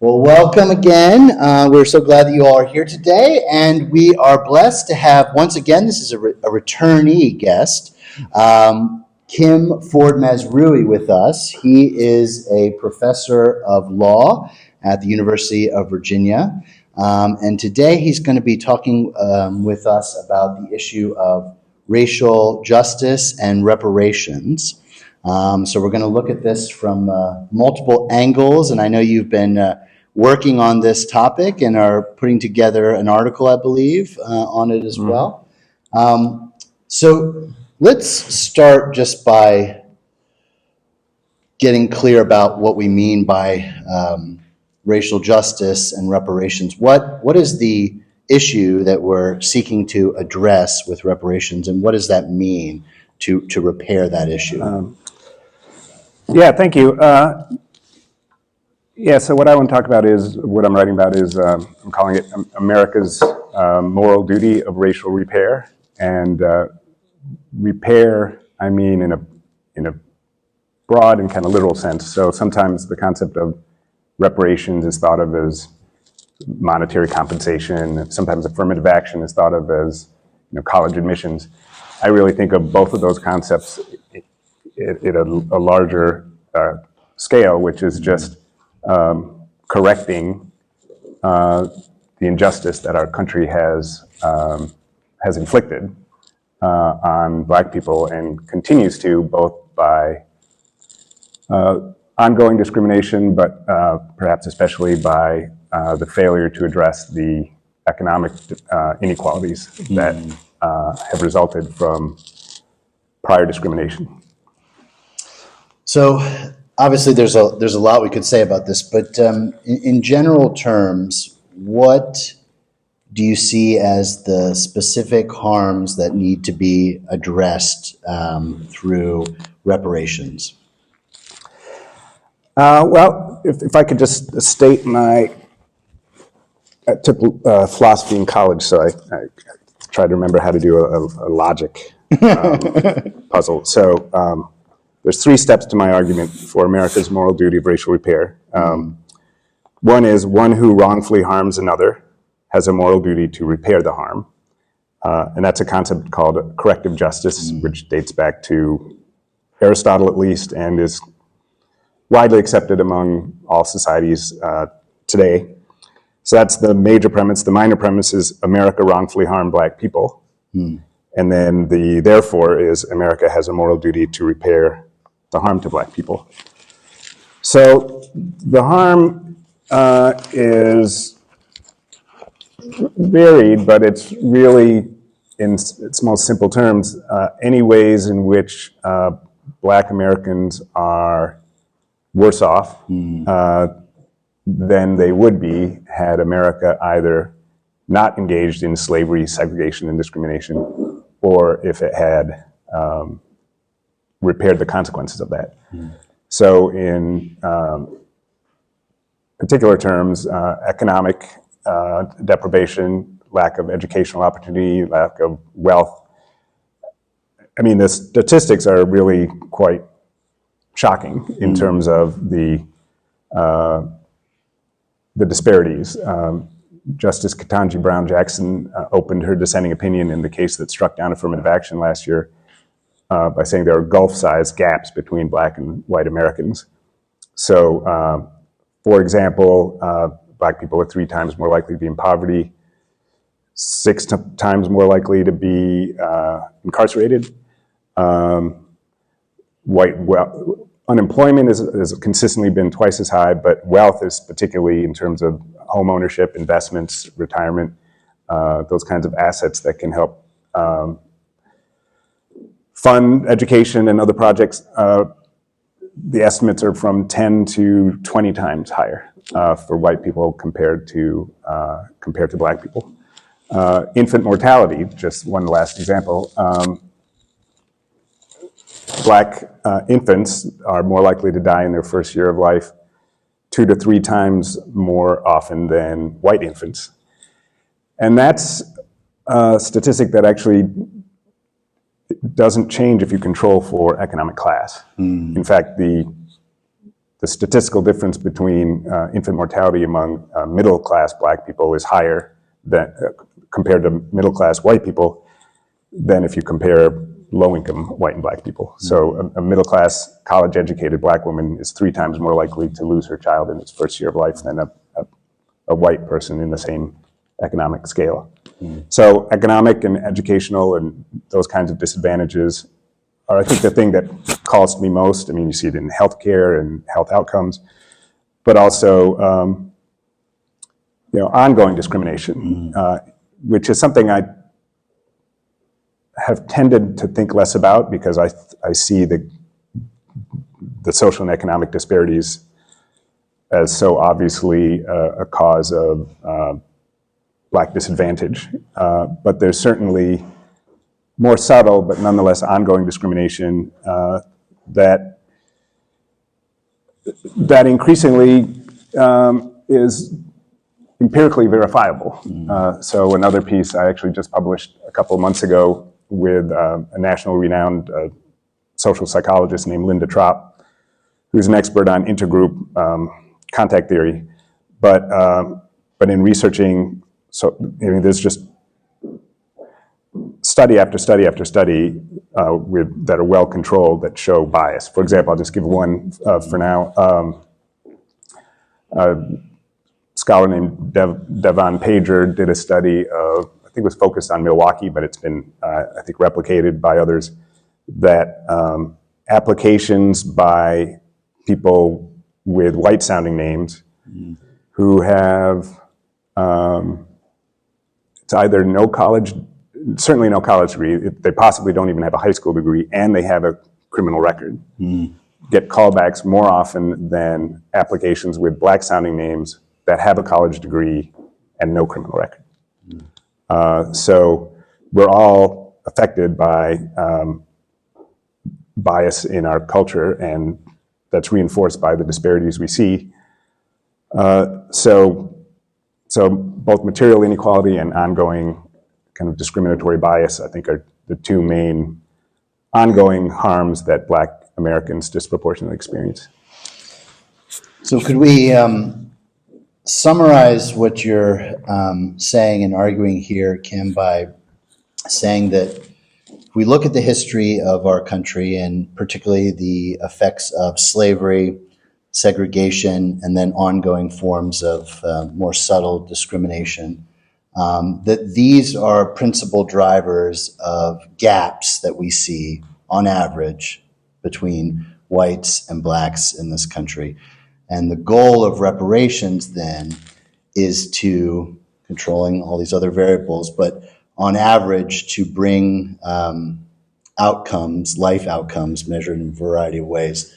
Well, welcome again. We're so glad that you all are here today, and we are blessed to have, once again, this is a returnee guest, Kim Forde-Mazrui with us. He is a professor of law at the University of Virginia, and today he's going to be talking with us about the issue of racial justice and reparations. So we're going to look at this from multiple angles, and I know you've been working on this topic and are putting together an article, I believe, on it as well. So let's start just by getting clear about what we mean by racial justice and reparations. What is the issue that we're seeking to address with reparations, and what does that mean to repair that issue? Yeah, thank you. So what I want to talk about is, what I'm writing about is, I'm calling it America's moral duty of racial repair. And repair, I mean in a broad and kind of literal sense. So sometimes the concept of reparations is thought of as monetary compensation. Sometimes affirmative action is thought of as, college admissions. I really think of both of those concepts at a larger scale, which is just correcting the injustice that our country has inflicted on Black people, and continues to, both by ongoing discrimination, but perhaps especially by the failure to address the economic inequalities that have resulted from prior discrimination. So obviously there's a lot we could say about this, but in general terms, what do you see as the specific harms that need to be addressed through reparations? Well, if I could just state I took philosophy in college, so I tried to remember how to do a logic puzzle. So there's 3 steps to my argument for America's moral duty of racial repair. One is, one who wrongfully harms another has a moral duty to repair the harm. And that's a concept called corrective justice, which dates back to Aristotle at least, and is widely accepted among all societies today. So that's the major premise. The minor premise is America wrongfully harmed Black people. And then the therefore is America has a moral duty to repair the harm to Black people. So the harm is varied, but it's really, in its most simple terms, any ways in which Black Americans are worse off than they would be had America either not engaged in slavery, segregation, and discrimination, or if it had repaired the consequences of that. So in particular terms, economic deprivation, lack of educational opportunity, lack of wealth. I mean, the statistics are really quite shocking in terms of the disparities. Justice Ketanji Brown Jackson opened her dissenting opinion in the case that struck down affirmative action last year by saying there are gulf-sized gaps between Black and white Americans. So, for example, Black people are 3 times more likely to be in poverty, 6 times more likely to be incarcerated. Unemployment has consistently been twice as high, but wealth is, particularly in terms of home ownership, investments, retirement, those kinds of assets that can help fund education and other projects. The estimates are from 10 to 20 times higher for white people compared to Black people. Infant mortality, just one last example. Black infants are more likely to die in their first year of life 2 to 3 times more often than white infants. And that's a statistic that actually doesn't change if you control for economic class. In fact, the the statistical difference between infant mortality among middle-class black people is higher than, compared to middle-class white people than if you compare low-income white and black people. So a middle-class, college-educated black woman is 3 times more likely to lose her child in its first year of life than a white person in the same economic scale. So economic and educational and those kinds of disadvantages are, I think, the thing that calls to me most. I mean, you see it in healthcare and health outcomes, but also, ongoing discrimination, which is something I have tended to think less about because I see the social and economic disparities as so obviously a cause of black disadvantage. But there's certainly more subtle, but nonetheless ongoing discrimination that increasingly is empirically verifiable. So another piece I actually just published a couple of months ago with a national renowned social psychologist named Linda Tropp, who's an expert on intergroup contact theory. But in researching, there's just study after study after study that are well controlled that show bias. For example, I'll just give one for now. A scholar named Devon Pager did a study of, I think it was focused on Milwaukee, but it's been, I think, replicated by others, that applications by people with white-sounding names who have it's either certainly no college degree, they possibly don't even have a high school degree, and they have a criminal record, get callbacks more often than applications with black-sounding names that have a college degree and no criminal record. So we're all affected by bias in our culture, and that's reinforced by the disparities we see. So both material inequality and ongoing kind of discriminatory bias, I think, are the 2 main ongoing harms that black Americans disproportionately experience. So could we summarize what you're saying and arguing here, Kim, by saying that if we look at the history of our country, and particularly the effects of slavery, segregation, and then ongoing forms of more subtle discrimination, that these are principal drivers of gaps that we see on average between whites and blacks in this country. And the goal of reparations then is to, controlling all these other variables, but on average to bring outcomes, life outcomes measured in a variety of ways,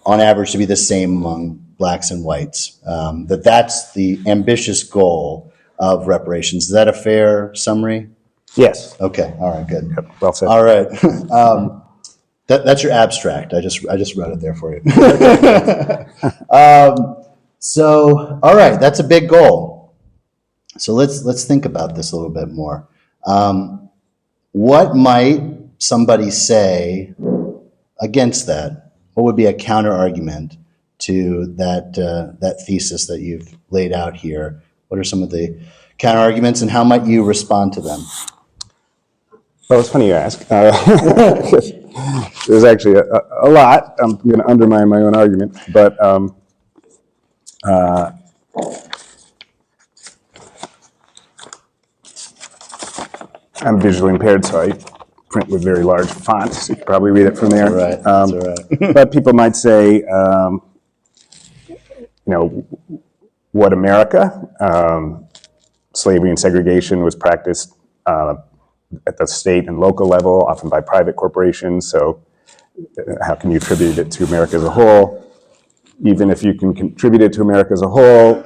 on average to be the same among blacks and whites. That's the ambitious goal of reparations. Is that a fair summary? Yes. Okay, all right, good. Yep, well said. All right. That's your abstract. I just wrote it there for you. So, all right, that's a big goal. So let's think about this a little bit more. What might somebody say against that? What would be a counter argument to that thesis that you've laid out here? What are some of the counter arguments, and how might you respond to them? Well, it's funny you ask. There's actually a lot. I'm going to undermine my own argument, but I'm visually impaired, so I print with very large fonts. You can probably read it from there. Right, that's all right. But people might say, what America, slavery and segregation was practiced at the state and local level, often by private corporations. So how can you attribute it to America as a whole? Even if you can contribute it to America as a whole,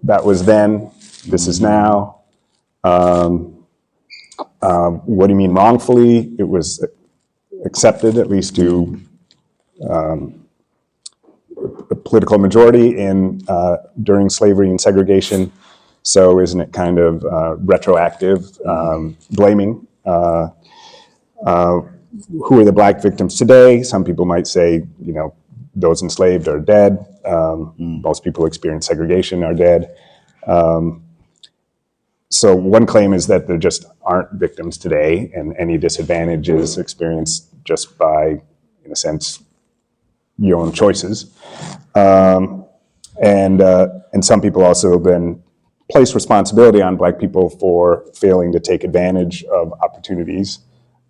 that was then, this is now. What do you mean wrongfully? It was accepted, at least to a political majority during slavery and segregation. So isn't it kind of retroactive blaming? Who are the black victims today? Some people might say, those enslaved are dead. Most people who experience segregation are dead. So one claim is that there just aren't victims today, and any disadvantage is experienced just by, in a sense, your own choices. And some people also then place responsibility on Black people for failing to take advantage of opportunities.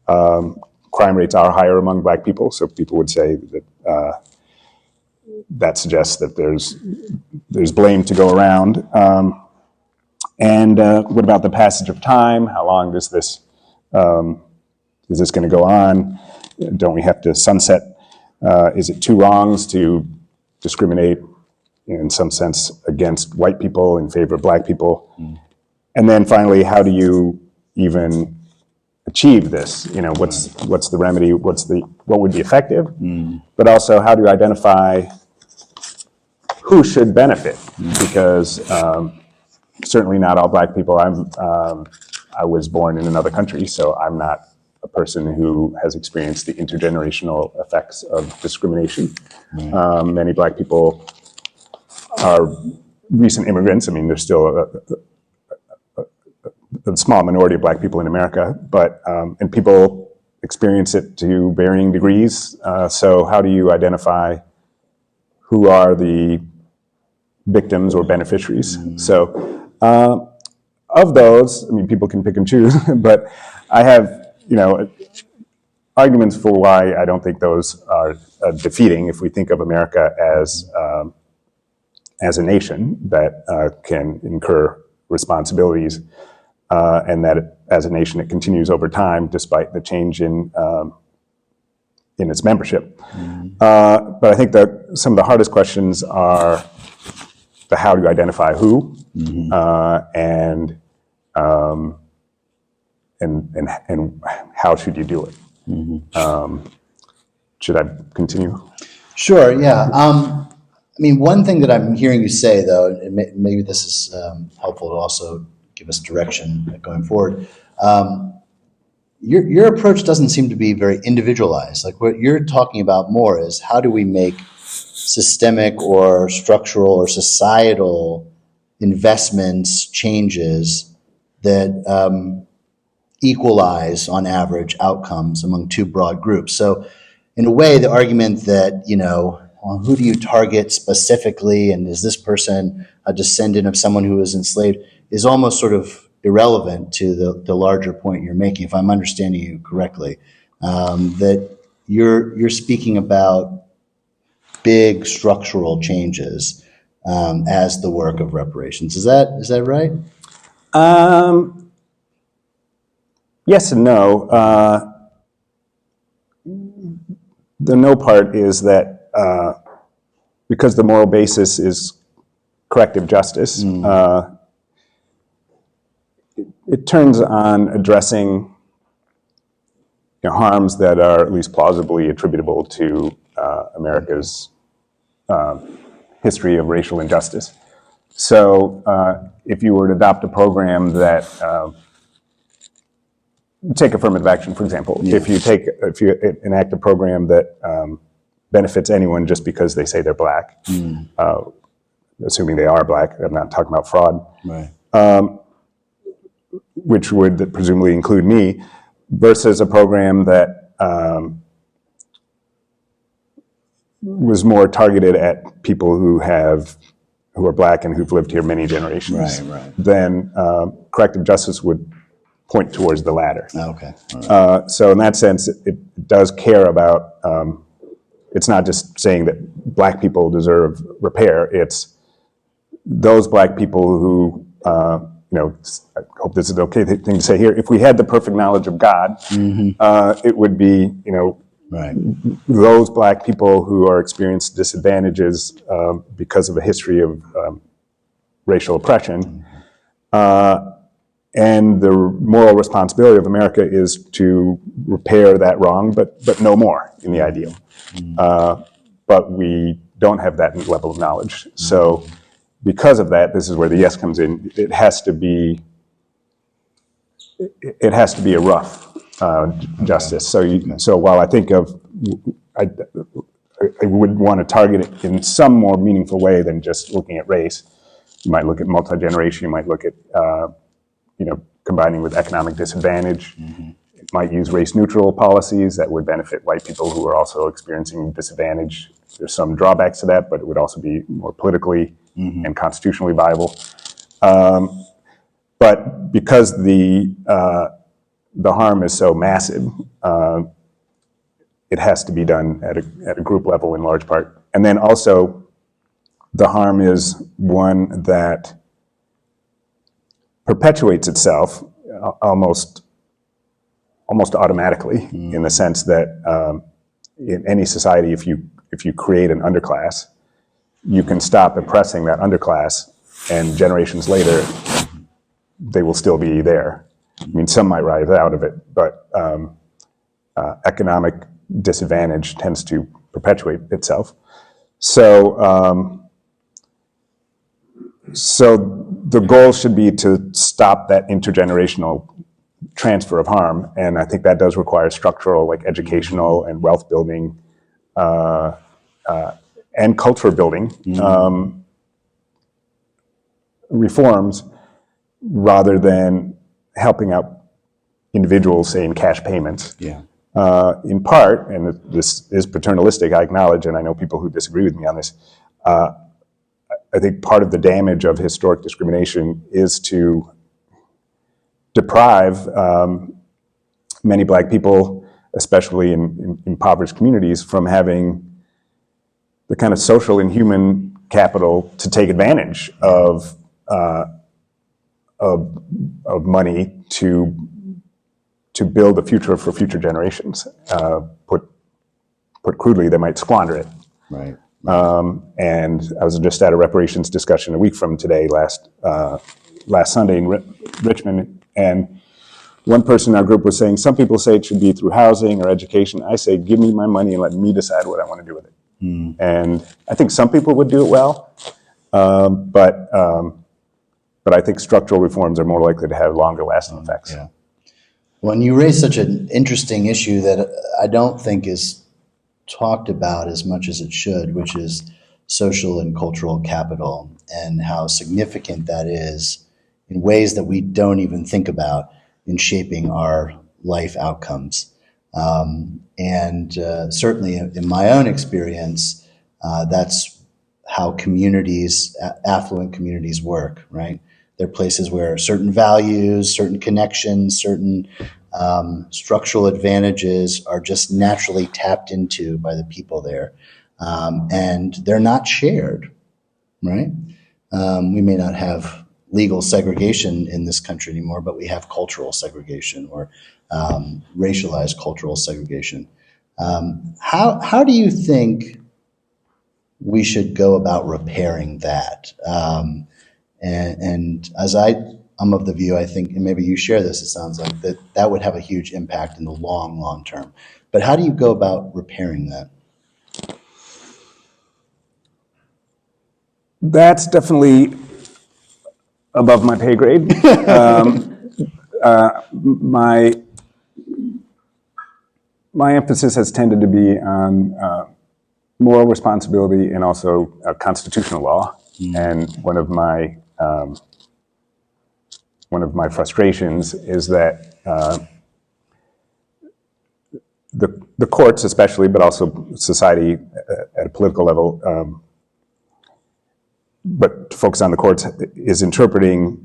Crime rates are higher among Black people, so people would say that that suggests that there's blame to go around. And what about the passage of time? How long is this going to go on? Don't we have to sunset? Is it two wrongs to discriminate in some sense against white people in favor of Black people? And then finally, how do you even achieve this? You know, what's the remedy? What would be effective? But also, how do you identify who should benefit? Because certainly not all Black people. I was born in another country, so I'm not a person who has experienced the intergenerational effects of discrimination. Many Black people are recent immigrants. I mean, there's still a small minority of Black people in America, but and people experience it to varying degrees. So how do you identify who are the victims or beneficiaries? So of those, I mean, people can pick and choose, but I have, arguments for why I don't think those are defeating if we think of America as a nation that can incur responsibilities, and that as a nation it continues over time despite the change in its membership. But I think that some of the hardest questions are the how do you identify who, and how should you do it? Should I continue? Sure, yeah. I mean, one thing that I'm hearing you say, though, and maybe this is helpful to also give us direction going forward. Your approach doesn't seem to be very individualized. Like what you're talking about more is how do we make systemic or structural or societal investments, changes that equalize on average outcomes among two broad groups. So in a way, the argument that, well, who do you target specifically, and is this person a descendant of someone who was enslaved, is almost sort of irrelevant to the larger point you're making, if I'm understanding you correctly, that you're speaking about big structural changes as the work of reparations. Is that right? Yes and no. The no part is that because the moral basis is corrective justice, it turns on addressing harms that are at least plausibly attributable to America's history of racial injustice. So if you were to adopt a program that take affirmative action, for example. Yeah. If you enact a program that benefits anyone just because they say they're Black, assuming they are Black, I'm not talking about fraud, right. Which would presumably include me, versus a program that was more targeted at people who are Black and who've lived here many generations, right. Then corrective justice would point towards the latter. Okay. Right. So in that sense, it does care about, it's not just saying that Black people deserve repair, it's those Black people who, I hope this is the okay thing to say here, if we had the perfect knowledge of God, it would be, right. Those Black people who are experiencing disadvantages because of a history of racial oppression, and the moral responsibility of America is to repair that wrong, but no more in the ideal. But we don't have that level of knowledge. So because of that, this is where the yes comes in. It has to be a rough justice. So while I think of, I would want to target it in some more meaningful way than just looking at race. You might look at multi-generation, you might look at, combining with economic disadvantage. It might use race-neutral policies that would benefit white people who are also experiencing disadvantage. There's some drawbacks to that, but it would also be more politically and constitutionally viable. But because the harm is so massive, it has to be done at a group level in large part. And then also, the harm is one that perpetuates itself almost automatically, in the sense that in any society, if you create an underclass, you can stop oppressing that underclass, and generations later, they will still be there. I mean, some might rise out of it, but economic disadvantage tends to perpetuate itself. So the goal should be to stop that intergenerational transfer of harm, and I think that does require structural, like educational and wealth building, and culture building reforms, rather than helping out individuals, say, in cash payments. Yeah. In part, and this is paternalistic, I acknowledge, and I know people who disagree with me on this, I think part of the damage of historic discrimination is to deprive many Black people, especially in impoverished communities, from having the kind of social and human capital to take advantage of money to build a future for future generations. Put crudely, they might squander it. Right. And I was just at a reparations discussion a week from today, last Sunday in Richmond, and one person in our group was saying, some people say it should be through housing or education. I say, give me my money and let me decide what I want to do with it. And I think some people would do it well, but I think structural reforms are more likely to have longer lasting effects. Yeah. When you raise such an interesting issue that I don't think is talked about as much as it should, which is social and cultural capital, and how significant that is in ways that we don't even think about in shaping our life outcomes. And certainly in my own experience, that's how communities, affluent communities work, right? They're places where certain values, certain connections, certain structural advantages are just naturally tapped into by the people there. And they're not shared, right? We may not have legal segregation in this country anymore, but we have cultural segregation, or racialized cultural segregation. How do you think we should go about repairing that? And as I'm of the view, I think, and maybe you share this, it sounds like, that would have a huge impact in the long term. But how do you go about repairing that? That's definitely above my pay grade. My emphasis has tended to be on moral responsibility and also constitutional law. And one of my frustrations is that the courts, especially, but also society at a political level, but to focus on the courts, is interpreting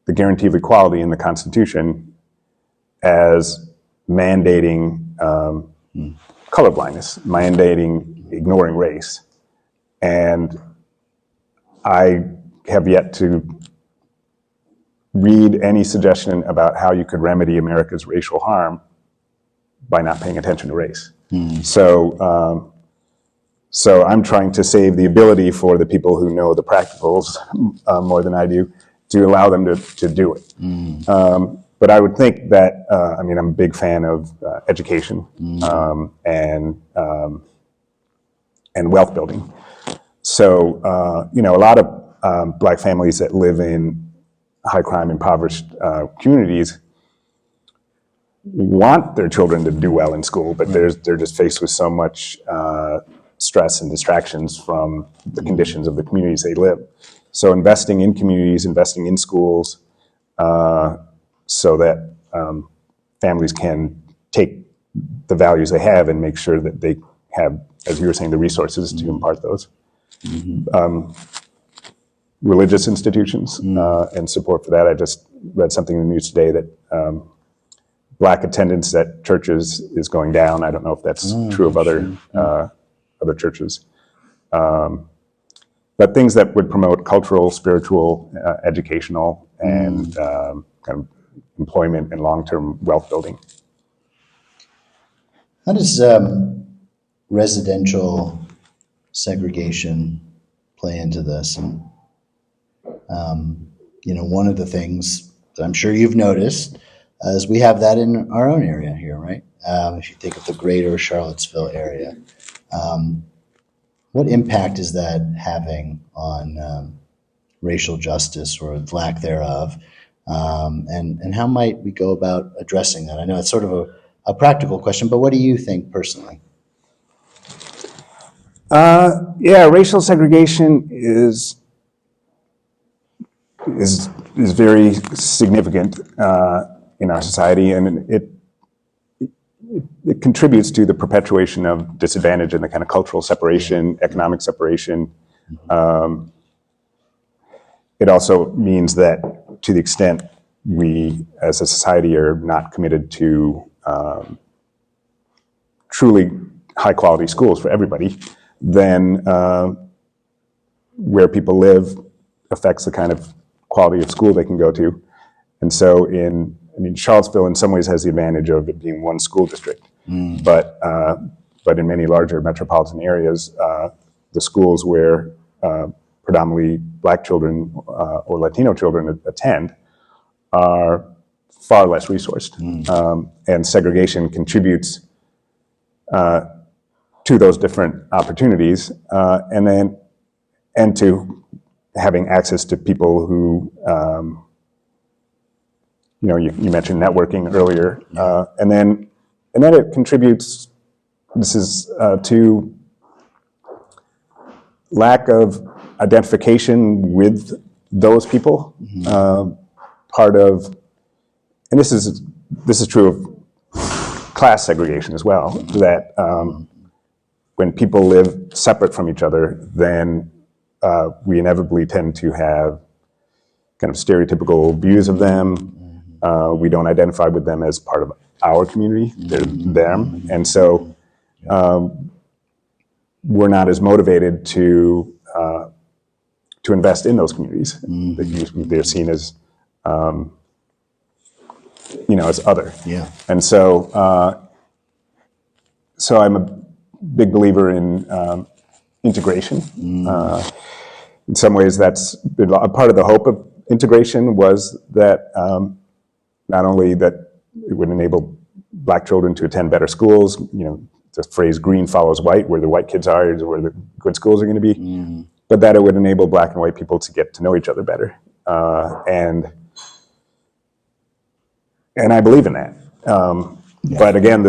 the guarantee of equality in the Constitution as mandating colorblindness, mandating ignoring race. And I have yet to read any suggestion about how you could remedy America's racial harm by not paying attention to race. So I'm trying to save the ability for the people who know the practicals more than I do to allow them to do it. But I would think that, I'm a big fan of education and wealth building. So, a lot of Black families that live in high crime, impoverished communities want their children to do well in school, but they're just faced with so much stress and distractions from the conditions of the communities they live. So investing in communities, investing in schools, so that families can take the values they have and make sure that they have, as you were saying, the resources to impart those. Religious institutions and support for that. I just read something in the news today that Black attendance at churches is going down. I don't know if that's true of other churches. But things that would promote cultural, spiritual, educational, and kind of employment and long-term wealth building. How does residential segregation play into this? And one of the things that I'm sure you've noticed is we have that in our own area here, right? If you think of the greater Charlottesville area, what impact is that having on racial justice or lack thereof? And how might we go about addressing that? I know it's sort of a practical question, but what do you think personally? Racial segregation is very significant in our society, and it contributes to the perpetuation of disadvantage and the kind of cultural separation, economic separation. It also means that to the extent we as a society are not committed to truly high quality schools for everybody, then where people live affects the kind of quality of school they can go to. And so Charlottesville in some ways has the advantage of it being one school district, but in many larger metropolitan areas, the schools where predominantly Black children or Latino children attend are far less resourced, and segregation contributes to those different opportunities, and to having access to people who, you mentioned networking earlier, and then it contributes. This is to lack of identification with those people. Part of, and this is true of class segregation as well. That when people live separate from each other, then we inevitably tend to have kind of stereotypical views of them. We don't identify with them as part of our community, they're them. And so we're not as motivated to invest in those communities. They're seen as, as other. Yeah. And so I'm a big believer in integration. In some ways, that's been a part of the hope of integration was that not only that it would enable Black children to attend better schools, the phrase green follows white, where the white kids are is where the good schools are going to be, but that it would enable Black and white people to get to know each other better. And I believe in that. But again,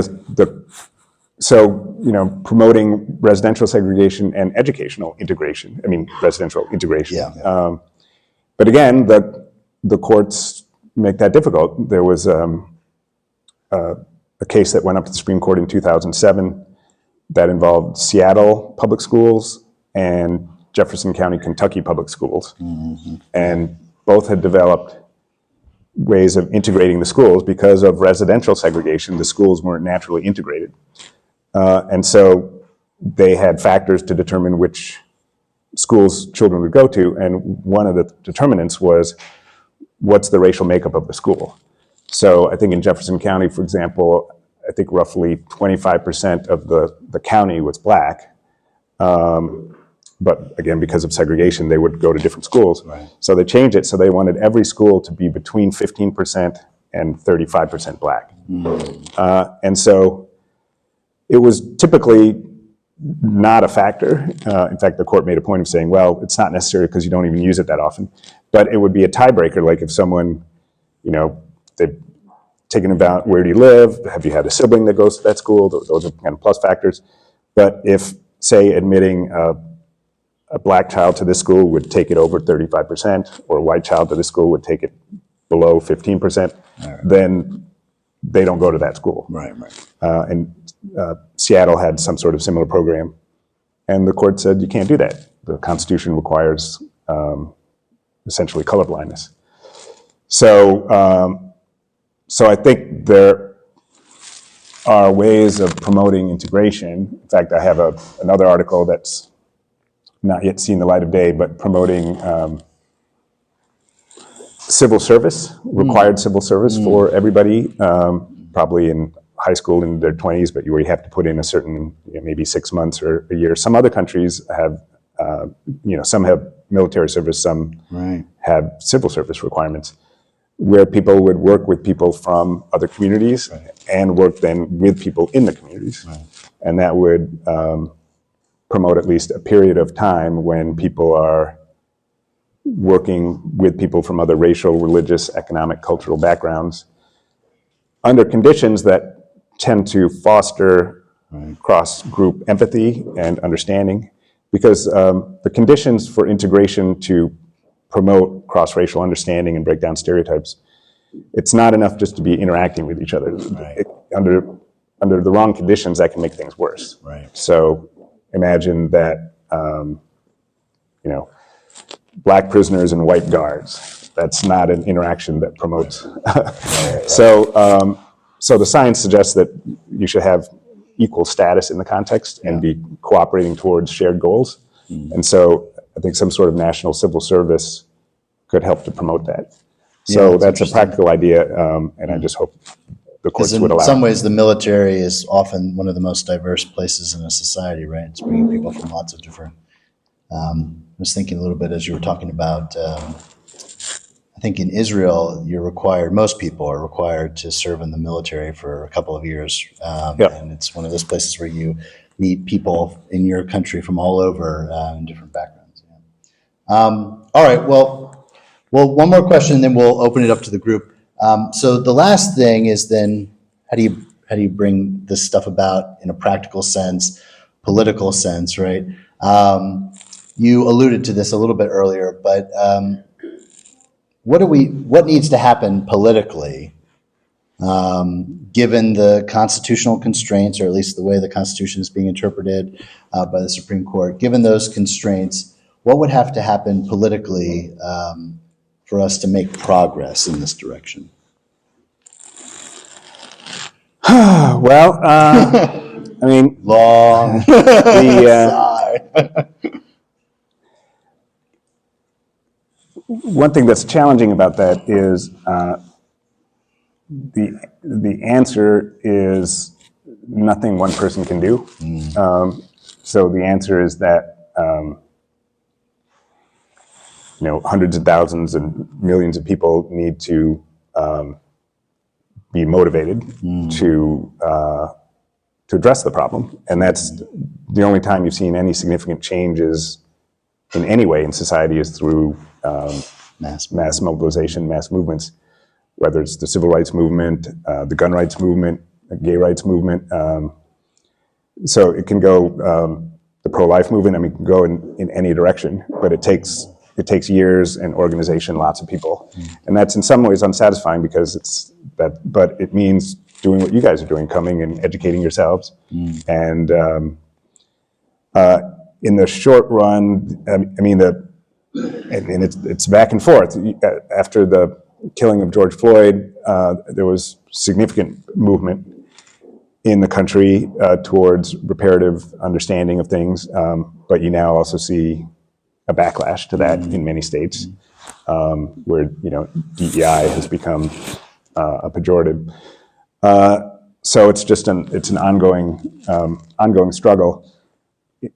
promoting residential segregation and educational integration, residential integration. Yeah. But again, the courts make that difficult. There was a case that went up to the Supreme Court in 2007 that involved Seattle public schools and Jefferson County, Kentucky public schools. And both had developed ways of integrating the schools. Because of residential segregation, the schools weren't naturally integrated. And so they had factors to determine which schools children would go to, and one of the determinants was what's the racial makeup of the school. So I think in Jefferson County, for example, I think roughly 25% of the county was Black. But again, because of segregation, they would go to different schools. Right. So they changed it, so they wanted every school to be between 15% and 35% Black. And so it was typically not a factor. In fact, the court made a point of saying, well, it's not necessary because you don't even use it that often. But it would be a tiebreaker, like if someone, they've taken about where do you live, have you had a sibling that goes to that school, those are kind of plus factors. But if say admitting a black child to this school would take it over 35%, or a white child to this school would take it below 15%, then they don't go to that school. Right, right. And Seattle had some sort of similar program, and the court said you can't do that. The Constitution requires essentially colorblindness. So, so I think there are ways of promoting integration. In fact, I have another article that's not yet seen the light of day, but promoting civil service, required civil service for everybody, probably in high school in their 20s, but where you have to put in a certain, maybe 6 months or a year. Some other countries have, some have military service, some have civil service requirements, where people would work with people from other communities and work then with people in the communities. And that would promote at least a period of time when people are working with people from other racial, religious, economic, cultural backgrounds under conditions that tend to foster cross-group empathy and understanding, because the conditions for integration to promote cross-racial understanding and break down stereotypes, it's not enough just to be interacting with each other. Under the wrong conditions, that can make things worse. So imagine that, black prisoners and white guards. That's not an interaction that promotes. So the science suggests that you should have equal status in the context and be cooperating towards shared goals. And so I think some sort of national civil service could help to promote that. So that's a practical idea, and I just hope the courts would allow it. In some ways, the military is often one of the most diverse places in a society, right? It's bringing people from lots of different. I was thinking a little bit as you were talking about. I think in Israel, most people are required to serve in the military for a couple of years, and it's one of those places where you meet people in your country from all over in different backgrounds. All right. Well, one more question, and then we'll open it up to the group. So the last thing is then how do you bring this stuff about in a practical sense, political sense, right? You alluded to this a little bit earlier, but what needs to happen politically, given the constitutional constraints, or at least the way the Constitution is being interpreted by the Supreme Court? Given those constraints, what would have to happen politically for us to make progress in this direction? Well, I mean, Long. One thing that's challenging about that is the answer is nothing one person can do. So the answer is that hundreds of thousands and millions of people need to be motivated to address the problem, and that's the only time you've seen any significant changes in any way in society is through mass mobilization, mass movements, whether it's the civil rights movement, the gun rights movement, the gay rights movement. So it can go, the pro-life movement, it can go in any direction, but it takes years and organization, lots of people. And that's in some ways unsatisfying because but it means doing what you guys are doing, coming and educating yourselves. And in the short run, and it's back and forth. After the killing of George Floyd, there was significant movement in the country towards reparative understanding of things, but you now also see a backlash to that in many states, where DEI has become a pejorative. So it's just an ongoing struggle.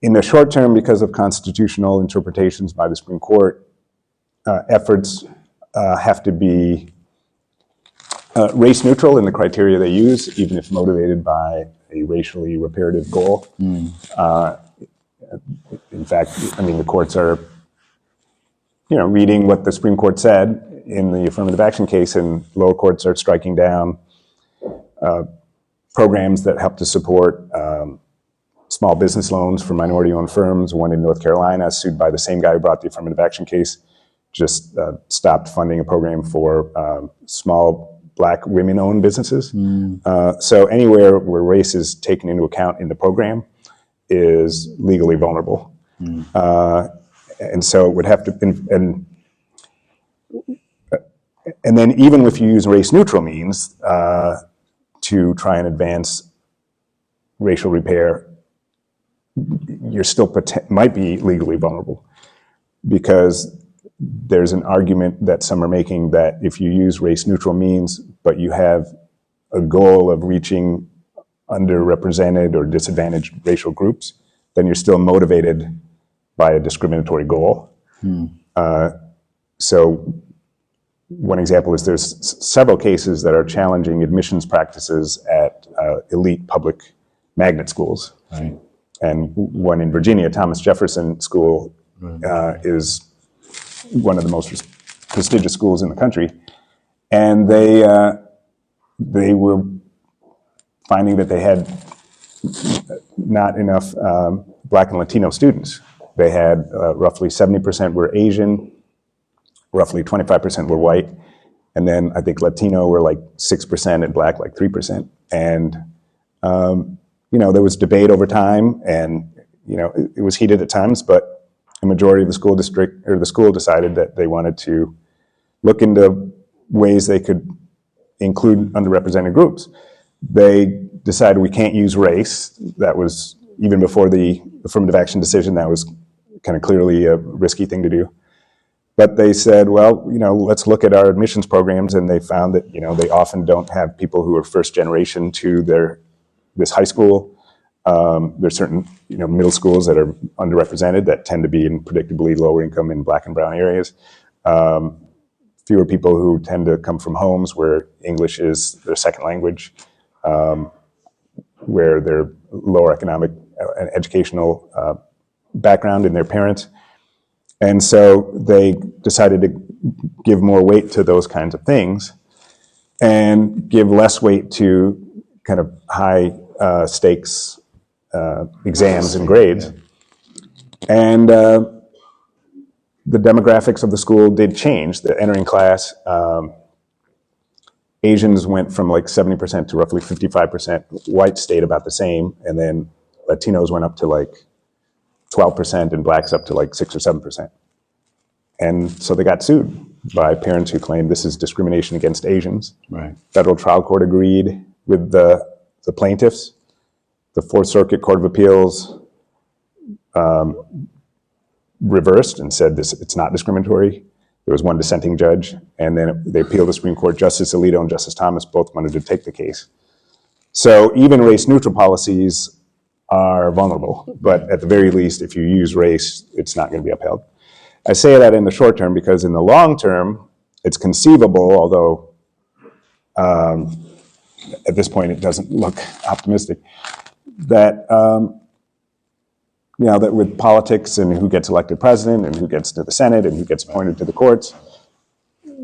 In the short term, because of constitutional interpretations by the Supreme Court, efforts have to be race neutral in the criteria they use, even if motivated by a racially reparative goal. In fact, the courts are, reading what the Supreme Court said in the affirmative action case, and lower courts are striking down programs that help to support small business loans for minority-owned firms. One in North Carolina, sued by the same guy who brought the affirmative action case, just stopped funding a program for small Black women-owned businesses. So anywhere where race is taken into account in the program is legally vulnerable. And so it would have to, and then even if you use race-neutral means to try and advance racial repair, you're still might be legally vulnerable, because there's an argument that some are making that if you use race-neutral means, but you have a goal of reaching underrepresented or disadvantaged racial groups, then you're still motivated by a discriminatory goal. So one example is there's several cases that are challenging admissions practices at elite public magnet schools. Right. And one in Virginia, Thomas Jefferson School, is one of the most prestigious schools in the country. And they were finding that they had not enough Black and Latino students. They had roughly 70% were Asian, roughly 25% were white, and then I think Latino were like 6% and Black like 3%. And there was debate over time, and it was heated at times, but a majority of the school district or the school decided that they wanted to look into ways they could include underrepresented groups. They decided we can't use race. That was, even before the affirmative action decision, that was kind of clearly a risky thing to do. But they said, well, let's look at our admissions programs, and they found that, they often don't have people who are first generation to this high school. There's certain, middle schools that are underrepresented that tend to be in predictably lower income in Black and brown areas. Fewer people who tend to come from homes where English is their second language, where they're lower economic and educational background in their parents. And so they decided to give more weight to those kinds of things and give less weight to kind of high stakes exams and grades. And the demographics of the school did change. The entering class, Asians went from like 70% to roughly 55%. Whites stayed about the same, and then Latinos went up to like 12%, and Blacks up to like 6 or 7%. And so they got sued by parents who claimed this is discrimination against Asians. Right. Federal trial court agreed with the plaintiffs. The Fourth Circuit Court of Appeals reversed and said it's not discriminatory. There was one dissenting judge, and then they appealed to the Supreme Court. Justice Alito and Justice Thomas both wanted to take the case. So even race-neutral policies are vulnerable, but at the very least, if you use race, it's not going to be upheld. I say that in the short term because in the long term, it's conceivable, although at this point it doesn't look optimistic, that that with politics and who gets elected president and who gets to the Senate and who gets appointed to the courts,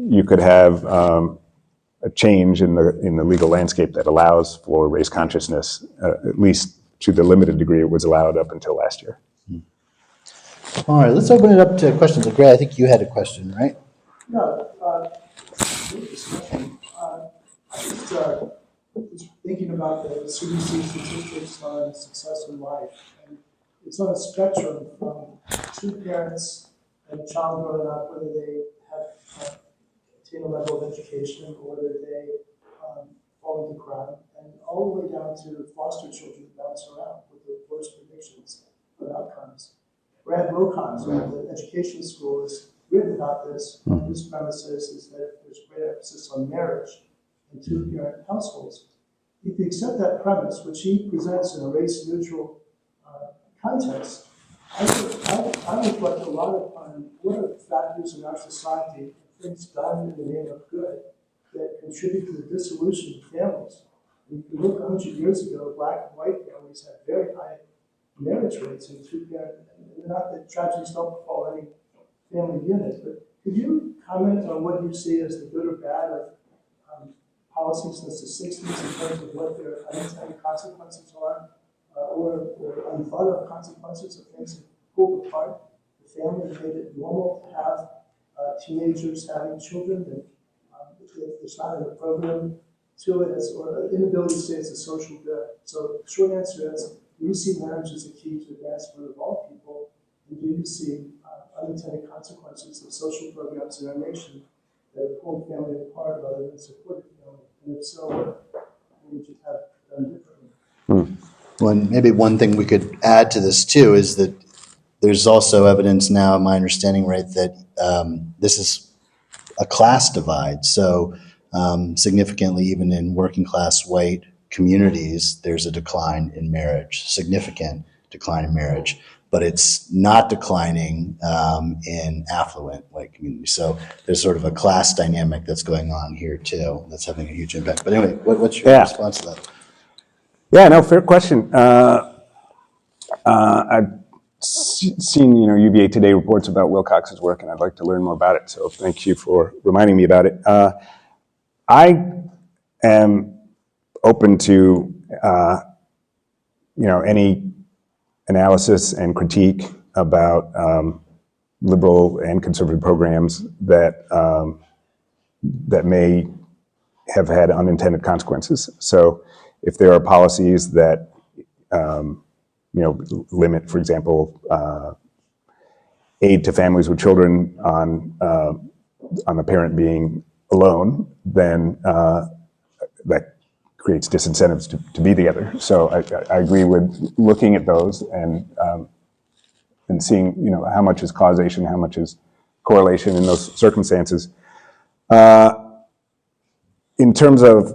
you could have a change in the legal landscape that allows for race consciousness, at least to the limited degree it was allowed up until last year. All right, let's open it up to questions. Gray, I think you had a question, right? No, good discussion. I was thinking about the CDC statistics on success in life. And it's on a spectrum from two parents and a child growing up, whether they have attained a level of education or whether they fall into crime, and all the way down to foster children who bounce around with the worst predictions of outcomes. Brad Wilcox at the education school has written about this. His premises is that there's great emphasis on marriage in two-parent households. If you accept that premise, which he presents in a race-neutral context, I reflect a lot upon what are factors in our society, things done in the name of good, that contribute to the dissolution of families. If you look 100 years ago, Black and white families had very high marriage rates in two-parent, and not that tragedies don't befall any family unit, but could you comment on what you see as the good or bad of policies since the 60s in terms of what their unintended consequences are or unthought of consequences of things that pulled apart the family and made it normal to have teenagers having children, and there's not a program to it, or inability to say it's a social good. So the short answer is, do you see marriage as a key to advancement of all people? And do you see unintended consequences of social programs in our nation that have pulled family apart rather than supported family? And if so, what would you have done differently? Well, and maybe one thing we could add to this too is that there's also evidence now, my understanding, right, that this is a class divide. So significantly, even in working class white communities, there's a decline in marriage, significant decline in marriage, but it's not declining in affluent white communities. So there's sort of a class dynamic that's going on here too, that's having a huge impact. But anyway, what's your response to that? Yeah, no, fair question. I've seen, UVA Today reports about Wilcox's work, and I'd like to learn more about it. So thank you for reminding me about it. I am open to, any analysis and critique about liberal and conservative programs that that may have had unintended consequences. So if there are policies that limit, for example, aid to families with children on the parent being alone, then that creates disincentives to be together. So I agree with looking at those and seeing how much is causation, how much is correlation in those circumstances. In terms of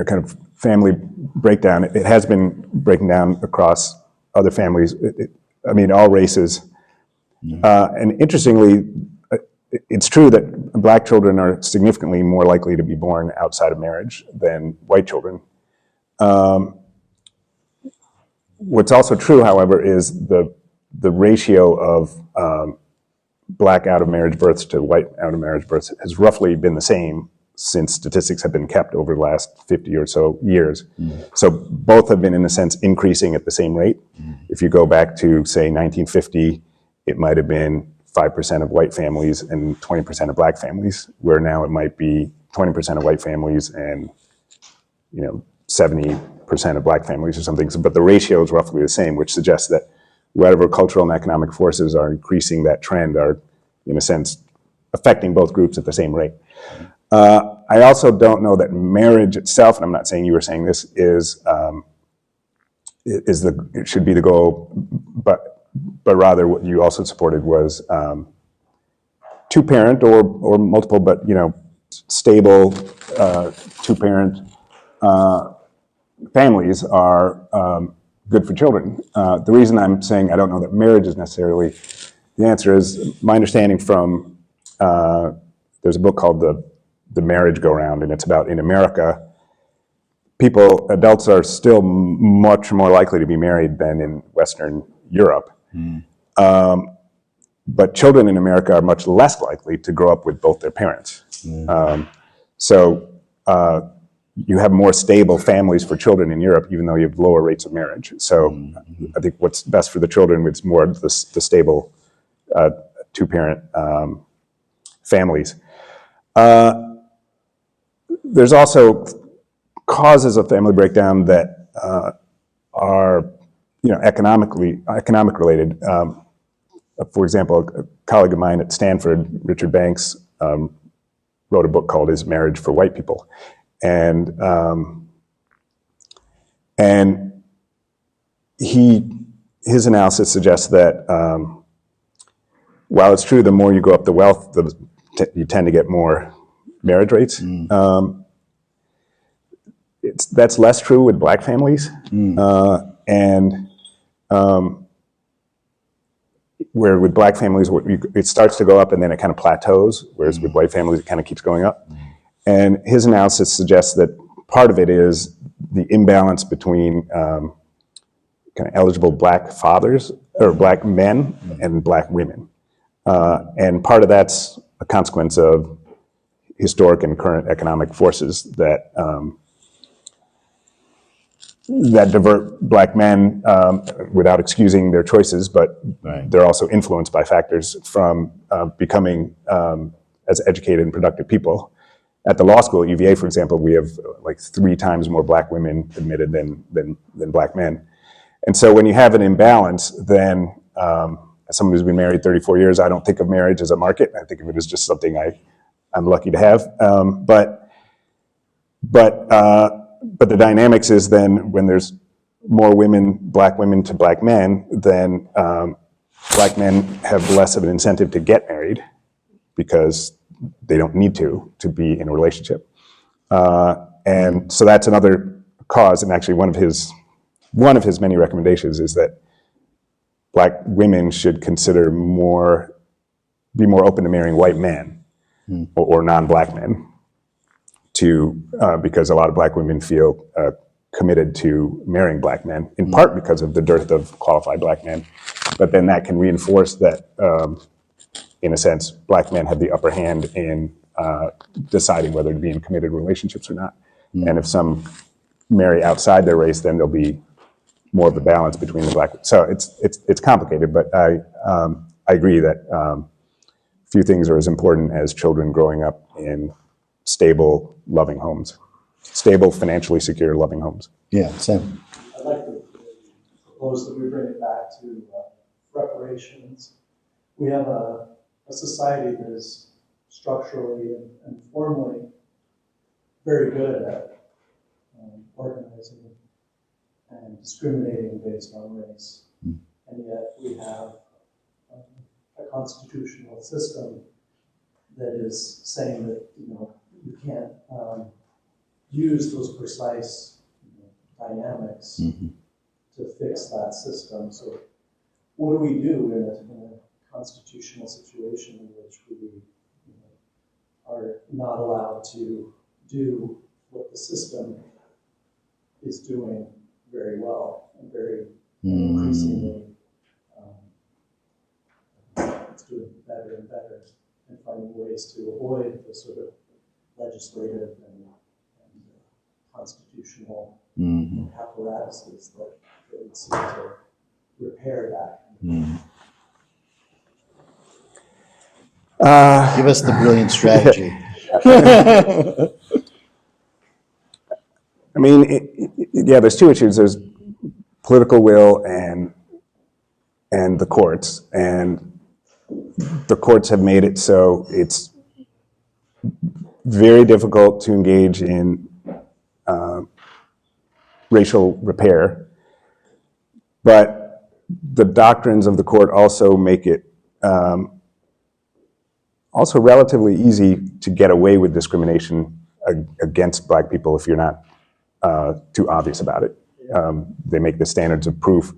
kind of family breakdown, it has been breaking down across other families. All races. And interestingly, it's true that black children are significantly more likely to be born outside of marriage than white children. What's also true, however, is the ratio of black out-of-marriage births to white out-of-marriage births has roughly been the same since statistics have been kept over the last 50 or so years. So both have been, in a sense, increasing at the same rate. If you go back to, say, 1950, it might have been 5% of white families and 20% of black families, where now it might be 20% of white families and 70% of black families or something. But the ratio is roughly the same, which suggests that whatever cultural and economic forces are increasing that trend are, in a sense, affecting both groups at the same rate. I also don't know that marriage itself, and I'm not saying you were saying this, it should be the goal, but rather what you also supported was two-parent or multiple, but stable two-parent families are good for children. The reason I'm saying I don't know that marriage is necessarily the answer is my understanding from there's a book called The Marriage Go-Round, and it's about in America, adults are still much more likely to be married than in Western Europe. But children in America are much less likely to grow up with both their parents. So you have more stable families for children in Europe, even though you have lower rates of marriage. So I think what's best for the children is more the stable two-parent families. There's also causes of family breakdown that are, economic related. For example, a colleague of mine at Stanford, Richard Banks, wrote a book called "Is Marriage for White People?" And his analysis suggests that while it's true the more you go up the wealth, you tend to get more marriage rates. That's less true with black families, where with black families it starts to go up and then it kind of plateaus, whereas with white families it kind of keeps going up. And his analysis suggests that part of it is the imbalance between kind of eligible black fathers or black men and black women, and part of that's a consequence of historic and current economic forces that that divert black men without excusing their choices, but they're also influenced by factors from becoming as educated and productive people. At the law school at UVA, for example, we have like 3 times more black women admitted than black men. And so when you have an imbalance, then as someone who's been married 34 years, I don't think of marriage as a market. I think of it as just something I'm lucky to have. But the dynamics is then when there's more black women to black men, then black men have less of an incentive to get married because they don't need to be in a relationship. And so that's another cause. And actually one of his many recommendations is that black women should consider be more open to marrying white men or non-black men because a lot of black women feel committed to marrying black men, in part because of the dearth of qualified black men. But then that can reinforce that, in a sense, black men have the upper hand in deciding whether to be in committed relationships or not. And if some marry outside their race, then there'll be more of a balance between the black. So it's complicated, but I agree that few things are as important as children growing up in stable, loving homes, stable, financially secure, loving homes. Yeah, same. I'd like to propose that we bring it back to reparations. We have a society that is structurally and formally very good at organizing and discriminating based on race. And yet we have a constitutional system that is saying that, you can't use those precise dynamics to fix that system. So what do we do in a constitutional situation in which we are not allowed to do what the system is doing very well and very increasingly it's doing better and better, and finding ways to avoid the sort of legislative and constitutional apparatuses that would seem to repair that. Give us the brilliant strategy. I mean, there's 2 issues. There's political will and the courts. And the courts have made it so it's very difficult to engage in racial repair. But the doctrines of the court also make it also relatively easy to get away with discrimination against black people if you're not too obvious about it. They make the standards of proof.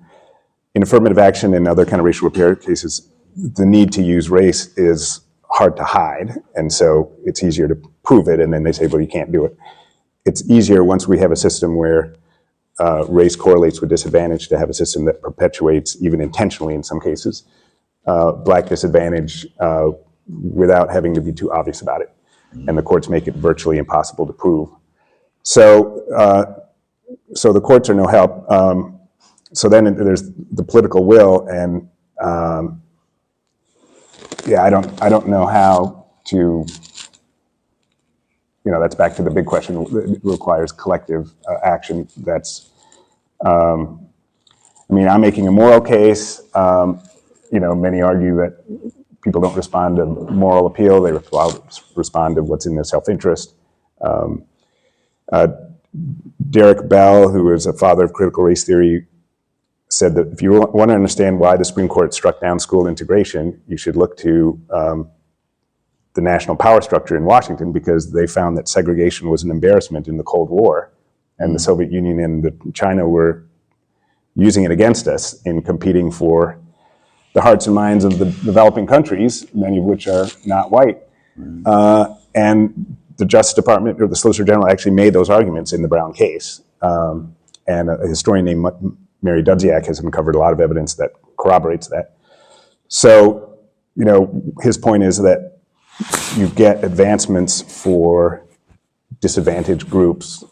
In affirmative action and other kind of racial repair cases, the need to use race is hard to hide, and so it's easier to prove it, and then they say, well, you can't do it. It's easier once we have a system where race correlates with disadvantage to have a system that perpetuates, even intentionally in some cases, black disadvantage without having to be too obvious about it. And the courts make it virtually impossible to prove. So the courts are no help. So then there's the political will, and I don't know how to, that's back to the big question. It requires collective action. That's, I'm making a moral case. Many argue that people don't respond to moral appeal. They respond to what's in their self-interest. Derek Bell, who is a father of critical race theory, said that if you want to understand why the Supreme Court struck down school integration, you should look to the national power structure in Washington, because they found that segregation was an embarrassment in the Cold War, and the Soviet Union and China were using it against us in competing for the hearts and minds of the developing countries, many of which are not white. And the Justice Department, or the Solicitor General, actually made those arguments in the Brown case. And a historian named Mary Dudziak has uncovered a lot of evidence that corroborates that. So, his point is that you get advancements for disadvantaged groups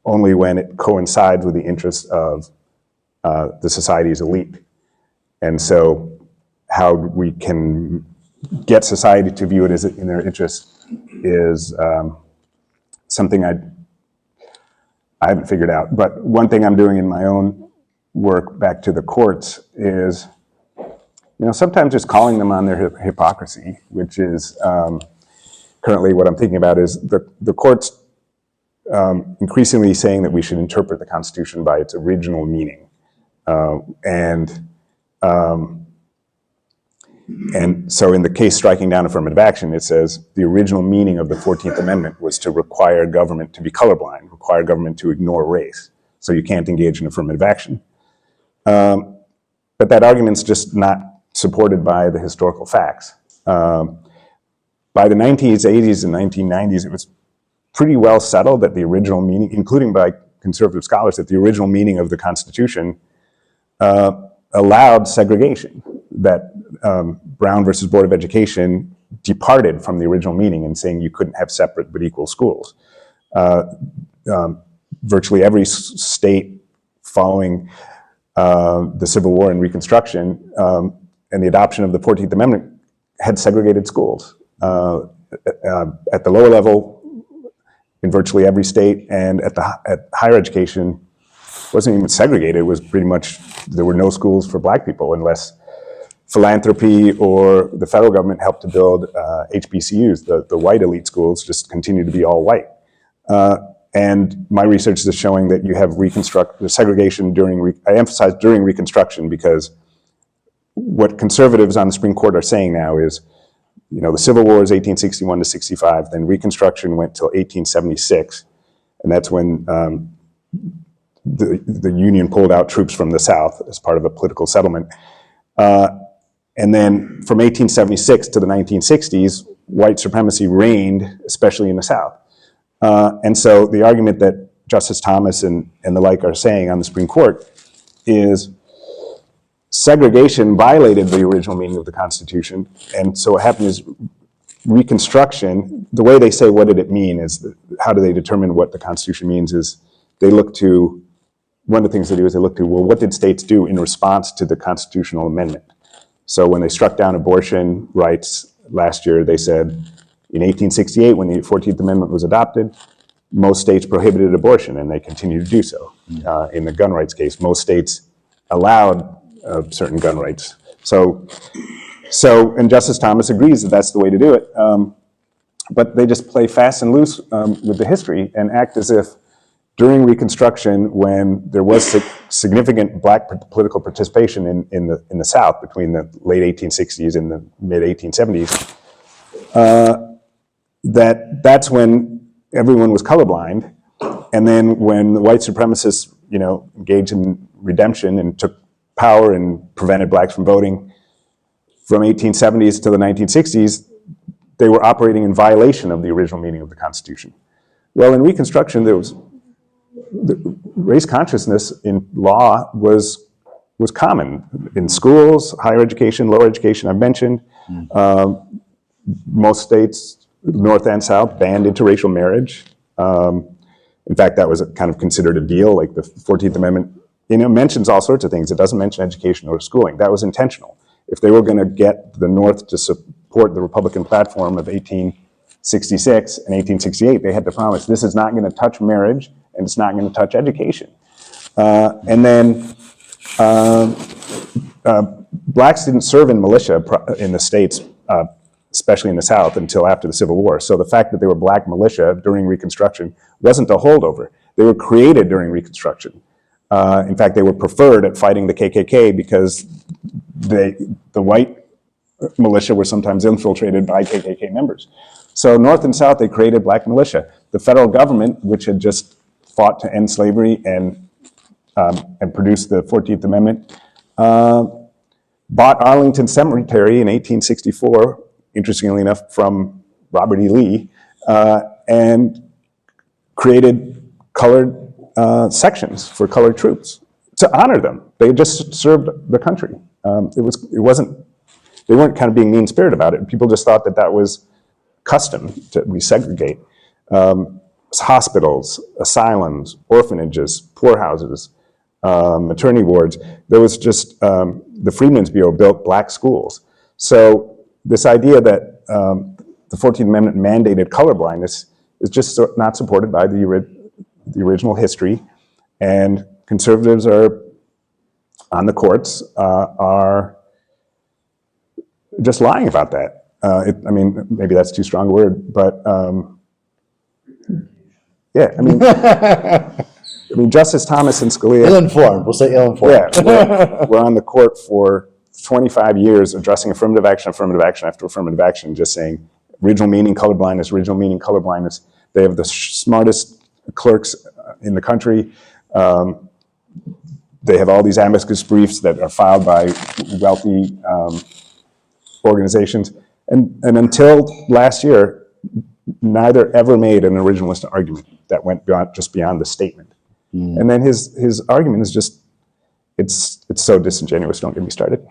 only when it coincides with the interests of the society's elite. And so how we can get society to view it as in their interests is something I haven't figured out. But one thing I'm doing in my own work back to the courts is, sometimes just calling them on their hypocrisy, which is currently what I'm thinking about is the courts increasingly saying that we should interpret the Constitution by its original meaning. And so in the case striking down affirmative action, it says the original meaning of the 14th Amendment was to require government to be colorblind, require government to ignore race. So you can't engage in affirmative action. But that argument's just not supported by the historical facts. By the 1980s and 1990s, it was pretty well settled that the original meaning, including by conservative scholars, that the original meaning of the Constitution allowed segregation, that Brown versus Board of Education departed from the original meaning in saying you couldn't have separate but equal schools. Virtually every state following the Civil War and Reconstruction and the adoption of the 14th Amendment had segregated schools. At the lower level, in virtually every state, and at higher education, wasn't even segregated. It was pretty much, there were no schools for black people unless philanthropy or the federal government helped to build HBCUs. The white elite schools just continue to be all white. And my research is showing that you have the segregation I emphasize during Reconstruction, because what conservatives on the Supreme Court are saying now is, the Civil War is 1861 to 65, then Reconstruction went till 1876, and that's when the Union pulled out troops from the South as part of a political settlement. And then from 1876 to the 1960s, white supremacy reigned, especially in the South. And so the argument that Justice Thomas and the like are saying on the Supreme Court is segregation violated the original meaning of the Constitution. And so what happened is Reconstruction, the way they say what did it mean is, how do they determine what the Constitution means is they look to, one of the things they do is they look to, well, what did states do in response to the constitutional amendment? So when they struck down abortion rights last year, they said in 1868, when the 14th Amendment was adopted, most states prohibited abortion, and they continue to do so. In the gun rights case, most states allowed certain gun rights. And Justice Thomas agrees that that's the way to do it. But they just play fast and loose with the history and act as if during Reconstruction, when there was significant black political participation in the South between the late 1860s and the mid 1870s, that's when everyone was colorblind. And then when the white supremacists, engaged in redemption and took power and prevented blacks from voting from 1870s to the 1960s, they were operating in violation of the original meaning of the Constitution. Well, in Reconstruction, race consciousness in law was common in schools, higher education, lower education. I've mentioned most states, North and South, banned interracial marriage. In fact, that was kind of considered a deal. Like the 14th Amendment, mentions all sorts of things. It doesn't mention education or schooling. That was intentional. If they were going to get the North to support the Republican platform of 1866 and 1868, they had to promise this is not going to touch marriage and it's not going to touch education. And then blacks didn't serve in militia in the states, especially in the South, until after the Civil War. So the fact that they were black militia during Reconstruction wasn't a holdover. They were created during Reconstruction. In fact, they were preferred at fighting the KKK because the white militia were sometimes infiltrated by KKK members. So North and South, they created black militia. The federal government, which had just fought to end slavery and produced the 14th Amendment, bought Arlington Cemetery in 1864, interestingly enough, from Robert E. Lee, and created colored sections for colored troops to honor them. They just served the country. They weren't kind of being mean-spirited about it. People just thought that was custom, we segregate. hospitals, asylums, orphanages, poorhouses, maternity wards. There was just, the Freedmen's Bureau built black schools. So this idea that the 14th Amendment mandated colorblindness is just not supported by the original history, and conservatives are on the courts are just lying about that. I mean, maybe that's too strong a word, but yeah, I mean, Justice Thomas and Scalia. Ill-informed, we'll say ill-informed. Yeah, we're on the court for 25 years addressing affirmative action after affirmative action, just saying original meaning colorblindness, original meaning colorblindness. They have the smartest clerks in the country. They have all these amicus briefs that are filed by wealthy organizations. And until last year, neither ever made an originalist argument that went beyond the statement. And then his argument is just, it's so disingenuous, don't get me started.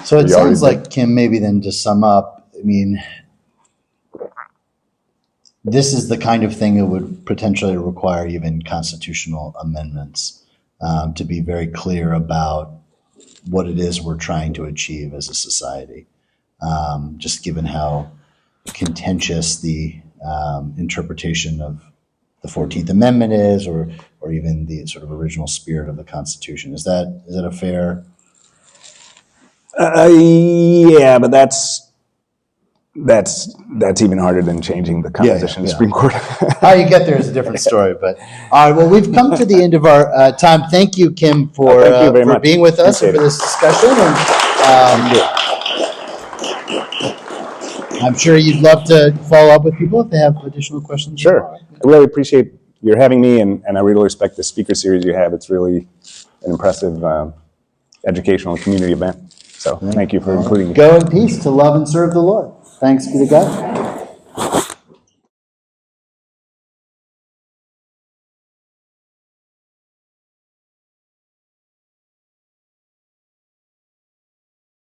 So it sounds like, Kim, maybe then to sum up, I mean, this is the kind of thing that would potentially require even constitutional amendments to be very clear about what it is we're trying to achieve as a society, just given how contentious the interpretation of the 14th Amendment is, or even the sort of original spirit of the Constitution. Is that a fair? Yeah, but that's even harder than changing the composition of the Supreme Court. How you get there is a different story, but all right. Well, we've come to the end of our time. Thank you, Kim, for being with us and for this discussion. And I'm sure you'd love to follow up with people if they have additional questions. Sure. I really appreciate your having me, and I really respect the speaker series you have. It's really an impressive educational and community event. So thank you for including me. Go in peace to love and serve the Lord. Thanks be to God.